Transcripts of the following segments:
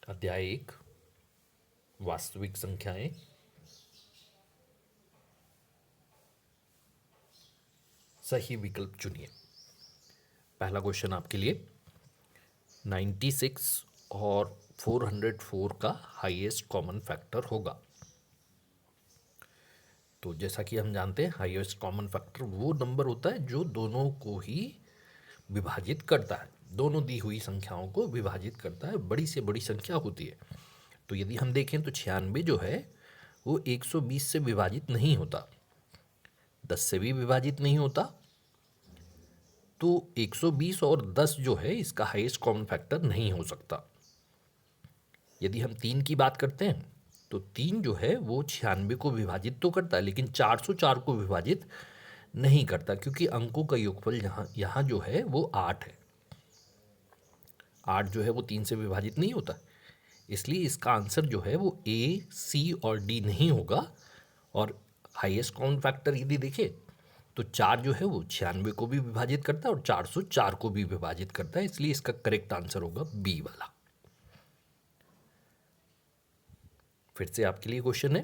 अध्याय 1 वास्तविक संख्याएं। सही विकल्प चुनिए। पहला क्वेश्चन आपके लिए 96 और 404 का हाईएस्ट कॉमन फैक्टर होगा। तो जैसा कि हम जानते हैं हाईएस्ट कॉमन फैक्टर वो नंबर होता है जो दोनों को ही विभाजित करता है, दोनों दी हुई संख्याओं को विभाजित करता है, बड़ी से बड़ी संख्या होती है। तो यदि हम देखें तो 96 जो है वो 120 से विभाजित नहीं होता, 10 से भी विभाजित नहीं होता। तो 120 और 10 जो है इसका हाईएस्ट कॉमन फैक्टर नहीं हो सकता। यदि हम 3 की बात करते हैं तो 3 जो है वो 96 को विभाजित तो करता है लेकिन 404 को विभाजित नहीं करता, क्योंकि अंकों का योगफल यहाँ यहाँ जो है वो 8 है। 8 जो है वो 3 से विभाजित नहीं होता, इसलिए इसका आंसर जो है वो ए, सी और डी नहीं होगा। और हाईएस्ट कॉमन फैक्टर यदि देखें तो 4 जो है वो 96 को भी विभाजित करता है और 404 को भी विभाजित करता है, इसलिए इसका करेक्ट आंसर होगा बी वाला। फिर से आपके लिए क्वेश्चन है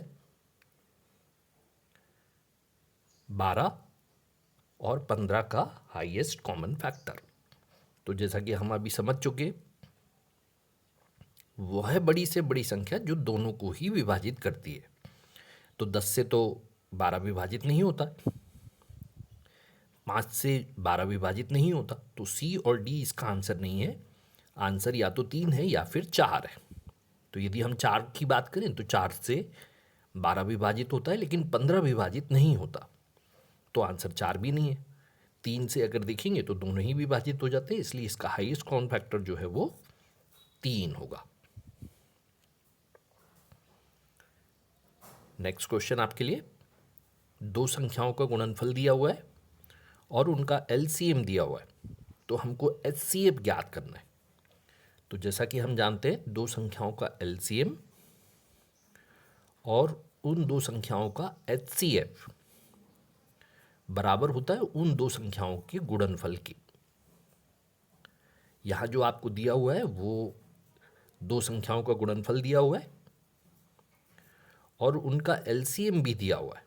12 और 15 का हाईएस्ट कॉमन फैक्टर। तो जैसा कि हम अभी समझ चुके, वह है बड़ी से बड़ी संख्या जो दोनों को ही विभाजित करती है। तो 10 से तो 12 विभाजित नहीं होता, 5 से 12 विभाजित नहीं होता, तो सी और डी इसका आंसर नहीं है। आंसर या तो 3 है या फिर 4 है। तो यदि हम 4 की बात करें तो 4 से 12 विभाजित होता है लेकिन 15 विभाजित नहीं होता, तो आंसर 4 भी नहीं है। 3 से अगर देखेंगे तो दोनों ही विभाजित हो जाते हैं, इसलिए इसका हाईएस्ट कॉमन फैक्टर जो है वो 3 होगा। नेक्स्ट क्वेश्चन आपके लिए, दो संख्याओं का गुणनफल दिया हुआ है और उनका एलसीएम दिया हुआ है, तो हमको एचसीएफ ज्ञात करना है। तो जैसा कि हम जानते हैं दो संख्याओं का एलसीएम और उन दो संख्याओं का एचसीएफ बराबर होता है उन दो संख्याओं के गुणनफल की। यहाँ जो आपको दिया हुआ है वो दो संख्याओं का गुणनफल दिया हुआ है और उनका एलसीएम भी दिया हुआ है।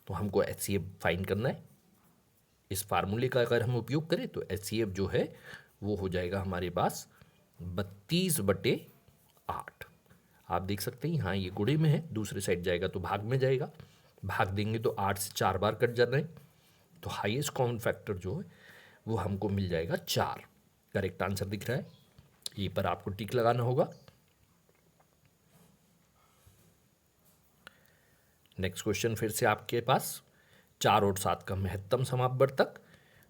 तो हमको एचसीएफ फाइंड करना है। इस फार्मूले का अगर हम उपयोग करें तो एचसीएफ जो है वो हो जाएगा हमारे पास 32/8। आप देख सकते हैं यहाँ ये गुणे में है, दूसरे साइड जाएगा तो भाग में जाएगा, भाग देंगे तो 8 से 4 बार कट जा रहे हैं, तो हाईएस्ट कॉमन फैक्टर जो है वो हमको मिल जाएगा 4। करेक्ट आंसर दिख रहा है, ये पर आपको टिक लगाना होगा। नेक्स्ट क्वेश्चन फिर से आपके पास 4 और 7 का महत्तम समापवर्तक।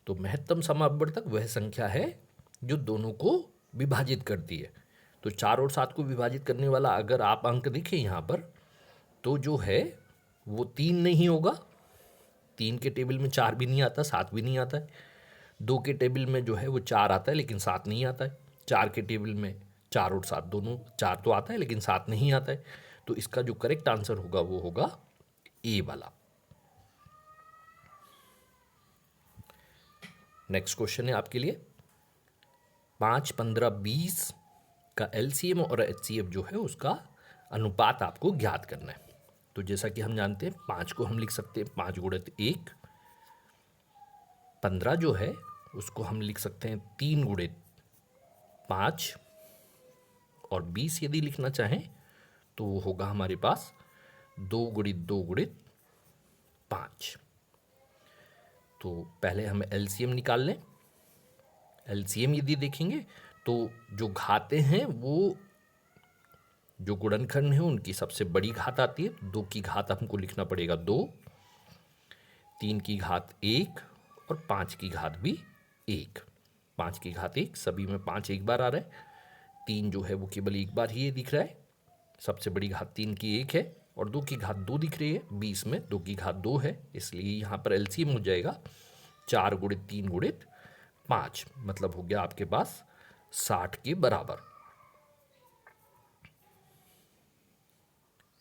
तो महत्तम समापवर्तक वह संख्या है जो दोनों को विभाजित करती है। तो 4 और 7 को विभाजित करने वाला अगर आप अंक देखें यहाँ पर तो जो है वो 3 नहीं होगा, 3 के टेबल में 4 भी नहीं आता, 7 भी नहीं आता है। 2 के टेबल में जो है वो 4 आता है लेकिन 7 नहीं आता है। 4 के टेबल में 4 और 7 दोनों, 4 तो आता है लेकिन 7 नहीं आता है। तो इसका जो करेक्ट आंसर होगा वो होगा ए वाला। नेक्स्ट क्वेश्चन है आपके लिए 5, 15, 20 का एलसीएम और एचसीएफ जो है उसका अनुपात आपको ज्ञात करना है। तो जैसा कि हम जानते हैं 5 को हम लिख सकते हैं 5 गुणित 1, 15 जो है उसको हम लिख सकते हैं 3 गुणित 5, और 20 यदि लिखना चाहें तो वो होगा हमारे पास 2 गुणित 2 गुणित 5। तो पहले हम एलसीएम निकाल लें। एलसीएम यदि देखेंगे तो जो घातें हैं वो जो गुणनखंड है उनकी सबसे बड़ी घात आती है, 2 की घात हमको लिखना पड़ेगा 2, 3 की घात 1 और 5 की घात भी 1। 5 की घात 1, सभी में 5 एक बार आ रहा है। 3 जो है वो केवल एक बार ही ये दिख रहा है, सबसे बड़ी घात 3 की 1 है और 2 की घात 2 दिख रही है। 20 में 2 की घात 2 है, इसलिए यहाँ पर एलसीएम हो जाएगा 4 गुणित 3 गुणित 5, मतलब हो गया आपके पास 60 के बराबर।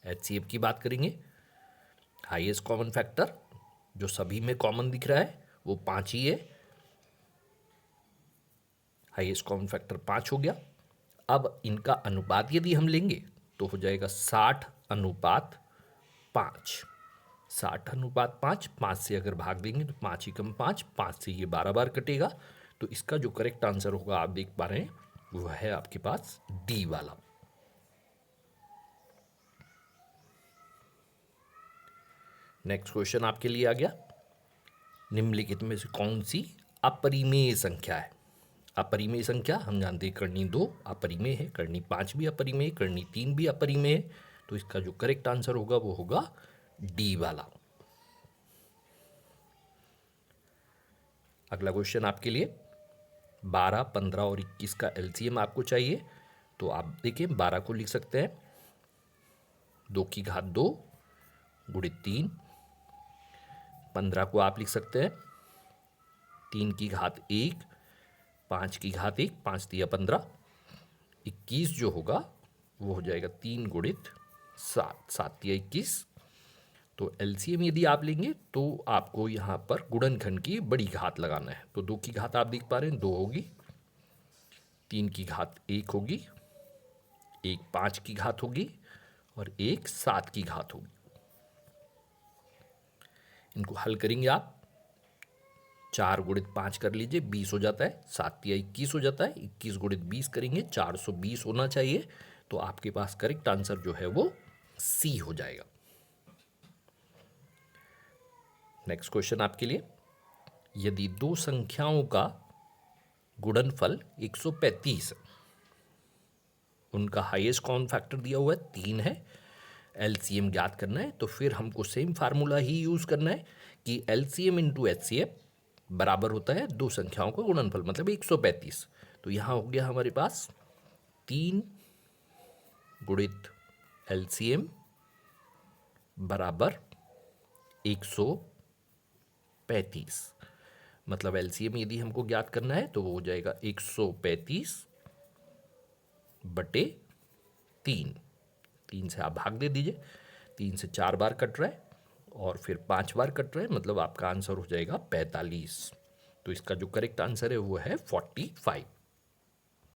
एचसीएफ की बात करेंगे, हाईएस्ट कॉमन फैक्टर जो सभी में कॉमन दिख रहा है वो 5 ही है। हाईएस्ट कॉमन फैक्टर 5 हो गया। अब इनका अनुपात यदि हम लेंगे तो हो जाएगा 60:5। 60:5, 5 से अगर भाग देंगे तो 5 ही कम 5, 5 से ये 12 बार कटेगा। तो इसका जो करेक्ट आंसर होगा आप देख पा रहे हैं वो है आपके पास डी वाला। नेक्स्ट क्वेश्चन आपके लिए आ गया, निम्नलिखित में से कौन सी अपरिमेय संख्या है। अपरिमेय संख्या हम जानते हैं कर्णी 2 अपरिमेय है, कर्णी 5 भी अपरिमेय, कर्णी 3 भी अपरिमेय है। तो इसका जो करेक्ट आंसर होगा वो होगा डी वाला। अगला क्वेश्चन आपके लिए 12, 15 और 21 का एलसीएम आपको चाहिए। तो आप देखिए 12 को लिख सकते हैं 2 की घात 2 गुणित 3। 15 को आप लिख सकते हैं 3 की घात 1, 5 की घात 1, 5 दिया 15। 21 जो होगा वो हो जाएगा 3 गुणित 7, 7 दिया 21। तो एलसीएम यदि आप लेंगे तो आपको यहाँ पर गुणनखंड की बड़ी घात लगाना है। तो 2 की घात आप देख पा रहे हैं 2 होगी, 3 की घात 1 होगी, 1 5 की घात होगी और 1 7 की घात होगी। इनको हल करेंगे आप, 4 गुणित 5 कर लीजिए 20 हो जाता है, 7 या 21 हो जाता है। 21 गुणित 20 करेंगे 420 होना चाहिए। तो आपके पास करेक्ट आंसर जो है वो सी हो जाएगा। नेक्स्ट क्वेश्चन आपके लिए, यदि दो संख्याओं का गुणनफल 135, उनका हाईएस्ट कॉमन फैक्टर दिया हुआ है 3 है, एलसीएम ज्ञात करना है, तो फिर हमको सेम फार्मूला ही यूज़ करना है कि एलसीएम इंटू एचसीएफ बराबर होता है दो संख्याओं का गुणनफल, मतलब 135। तो यहाँ हो गया हमारे पास 3 गुणित एलसीएम बराबर 135। मतलब एलसीएम यदि हमको ज्ञात करना है तो वो हो जाएगा 135/3। 3 से आप भाग दे दीजिए, 3 से 4 बार कट रहा है और फिर 5 बार कट रहा है, मतलब आपका आंसर हो जाएगा 45। तो इसका जो करेक्ट आंसर है वो है 45।